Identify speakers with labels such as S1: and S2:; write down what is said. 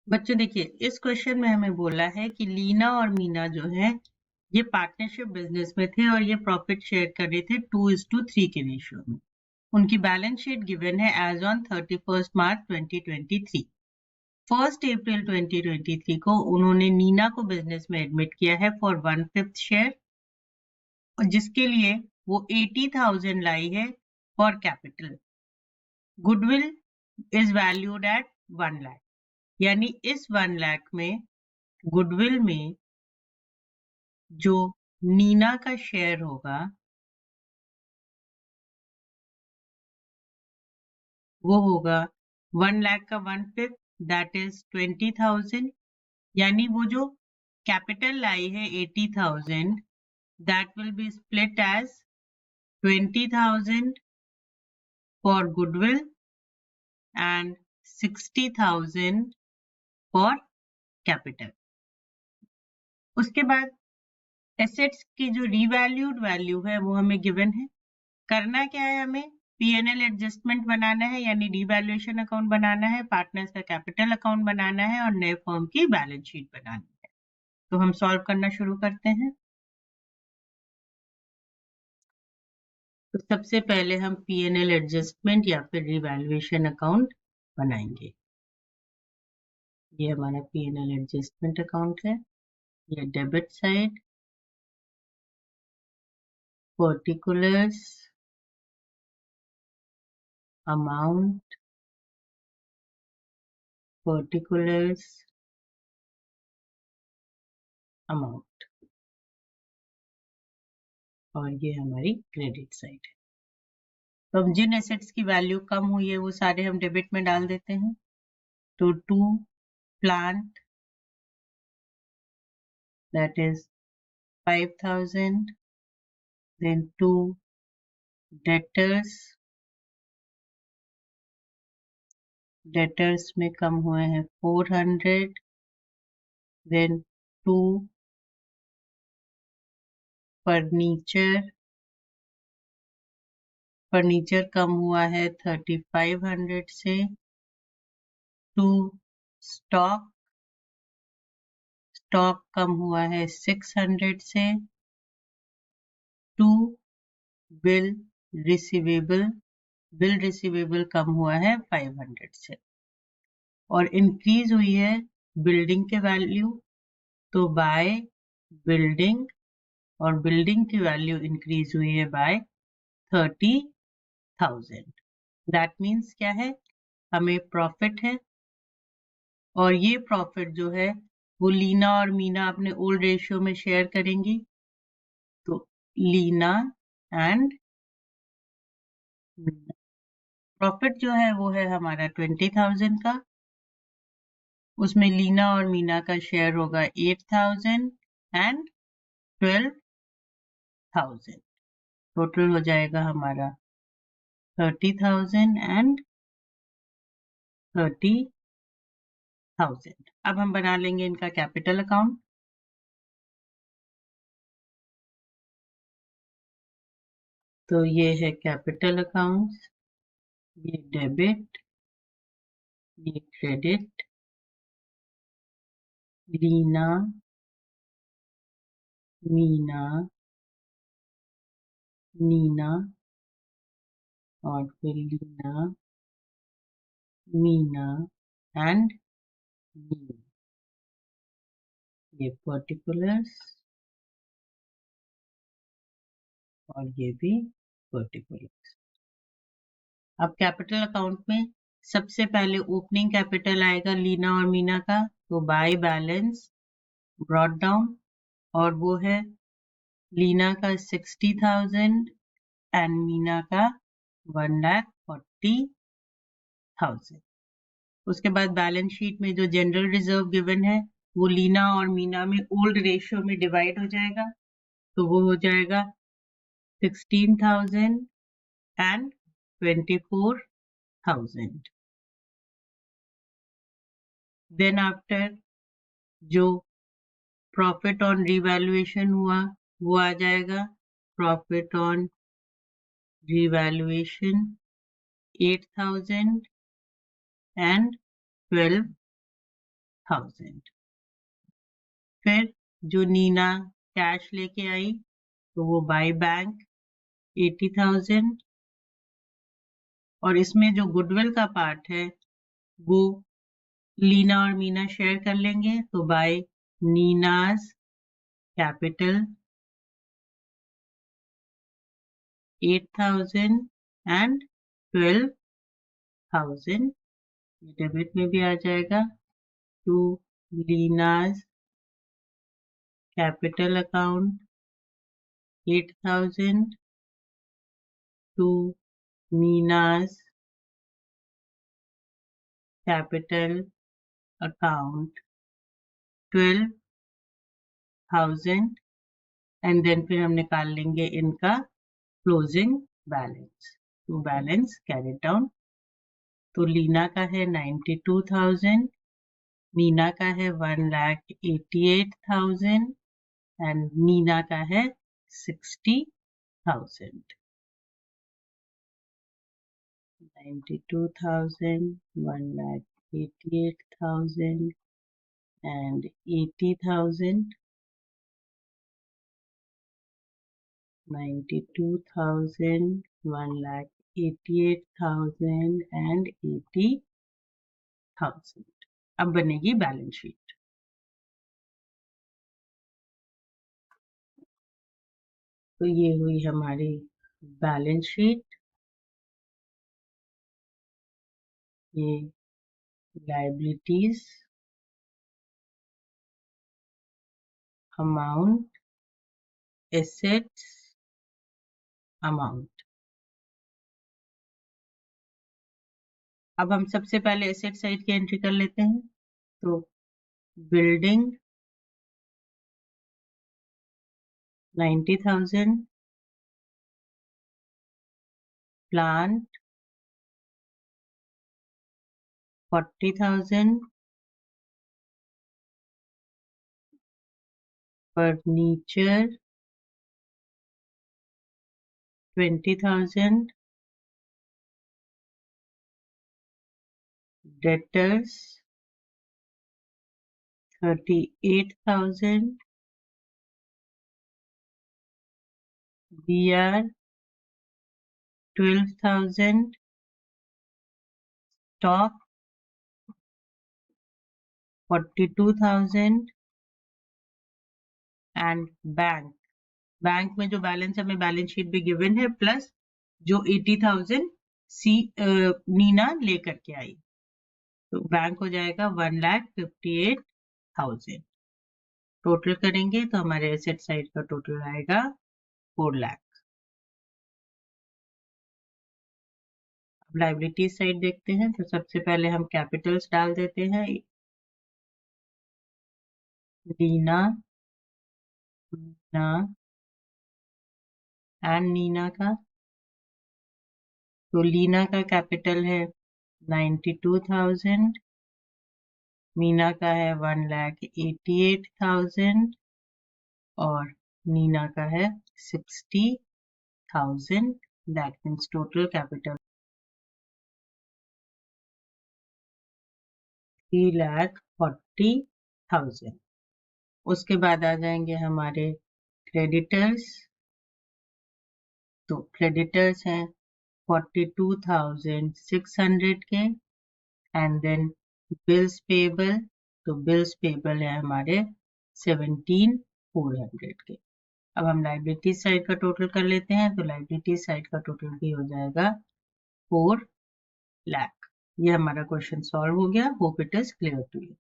S1: बच्चों देखिए, इस क्वेश्चन में हमें बोला है कि लीना और मीना जो है ये पार्टनरशिप बिजनेस में थे और ये प्रॉफिट शेयर कर रहे थे 2:3 के रेशियो में। उनकी बैलेंस शीट गिवन है एज ऑन 31 मार्च 2023। 1 अप्रैल 2023 को उन्होंने नीना को बिजनेस में एडमिट किया है फॉर 1/5 शेयर, जिसके लिए वो 80,000 लाई है for capital. Goodwill is valued at 1 lakh, यानी इस 1 लाख में गुडविल में जो नीना का शेयर होगा वो होगा 1 लाख का 1/5, दैट इज 20,000। यानी वो जो कैपिटल लाई है 80,000, that will be split as 20,000 for goodwill and 60,000 for capital. उसके बाद एसेट्स की जो रीवैल्यूड वैल्यू है वो हमें गिवन है। करना क्या है, हमें P&L एडजस्टमेंट बनाना है, यानी डिवैल्यूएशन अकाउंट बनाना है, पार्टनर्स का कैपिटल अकाउंट बनाना है और नए फर्म की बैलेंस शीट बनानी है। तो हम सॉल्व करना शुरू करते हैं। तो सबसे पहले हम P&L एडजस्टमेंट या फिर रिवैल्यूएशन अकाउंट बनाएंगे। ये हमारा P&L एडजस्टमेंट अकाउंट है। ये debit side, particulars, amount, particulars, amount, और ये हमारी क्रेडिट साइड है। तो अब जिन एसेट्स की वैल्यू कम हुई है वो सारे हम डेबिट में डाल देते हैं। तो 2 plant, that is 5,000, then 2 debtors में कम हुए हैं 400, then 2 फर्नीचर कम हुआ है 3,500 से। 2 स्टॉक कम हुआ है 600 से। 2 बिल रिसीवेबल कम हुआ है 500 से। और इंक्रीज हुई है बिल्डिंग के वैल्यू, तो बाय बिल्डिंग, और बिल्डिंग की वैल्यू इंक्रीज हुई है बाय 30,000। दैट मीन्स क्या है, हमें प्रॉफिट है और ये प्रॉफिट जो है वो लीना और मीना अपने ओल्ड रेशियो में शेयर करेंगी। तो लीना एंड मीना, प्रॉफिट जो है वो है हमारा 20,000 का, उसमें लीना और मीना का शेयर होगा 8,000 एंड 12,000। टोटल हो जाएगा हमारा 30,000 एंड 30,000। अब हम बना लेंगे इनका कैपिटल अकाउंट। तो ये है कैपिटल अकाउंट्स, ये डेबिट, ये क्रेडिट, लीना, मीना, नीना, और फिर लीना, मीना एंड नीना। ये पर्टिकुलर्स और ये भी पर्टिकुलर्स। अब कैपिटल अकाउंट में सबसे पहले ओपनिंग कैपिटल आएगा लीना और मीना का, तो बाय बैलेंस ब्रॉट डाउन, और वो है लीना का 60,000 एंड मीना का 1,40,000। उसके बाद बैलेंस शीट में जो जनरल रिजर्व गिवन है वो लीना और मीना में ओल्ड रेशियो में डिवाइड हो जाएगा, तो वो हो जाएगा 16,000 एंड 24,000। देन आफ्टर जो प्रॉफिट ऑन रिवैल्यूएशन हुआ वो आ जाएगा, प्रॉफिट ऑन रिवैल्यूएशन 8,000 एंड 80,000। फिर जो नीना कैश लेके आई तो वो बाय बैंक 80,000, और इसमें जो गुडविल का पार्ट है वो लीना और मीना शेयर कर लेंगे, तो by Neena's capital 8,000 and 12,000 debit में भी आ जाएगा to Leena's capital account 8,000 to Meena's capital account 12,000 and then फिर हम निकाल लेंगे इनका क्लोजिंग बैलेंस। तो बैलेंस कैरी डाउन, तो लीना का है 92,000, मीना का है 1,88,000 एंड नीना का है 60,000। 92,000, 1,88,000 and 80,000. 92,000, 1,88,000 and 80,000। अब बनेगी बैलेंस शीट। तो ये हुई हमारी बैलेंस शीट। ये लायबिलिटीज, अमाउंट, एसेट्स, अमाउंट। अब हम सबसे पहले एसेट साइड की एंट्री कर लेते हैं। तो building 90,000, plant 40,000, furniture 20,000, debtors 38,000, BR 12,000, stock 42,000 and bank में जो बैलेंस हमें बैलेंस शीट भी गिवन है प्लस जो 80,000 नीना लेकर के आई, तो बैंक हो जाएगा 1,58,000। टोटल करेंगे तो हमारे एसेट साइड का टोटल आएगा 4 लाख। अब लायबिलिटी साइड देखते हैं। तो सबसे पहले हम कैपिटल्स डाल देते हैं। लीना एंड नीना का, तो लीना का कैपिटल है 92,000, मीना का है 1,88,000 और नीना का है 60,000। That means total capital 3,40,000। उसके बाद आ जाएंगे हमारे क्रेडिटर्स। तो क्रेडिटर्स हैं 42,600 के एंड देन बिल्स पेबल, तो बिल्स पेबल है हमारे 17,400 के। अब हम लायबिलिटी साइड का टोटल कर लेते हैं। तो लायबिलिटी साइड का टोटल भी हो जाएगा 4 लाख। ये हमारा क्वेश्चन सॉल्व हो गया। Hope it is clear to you.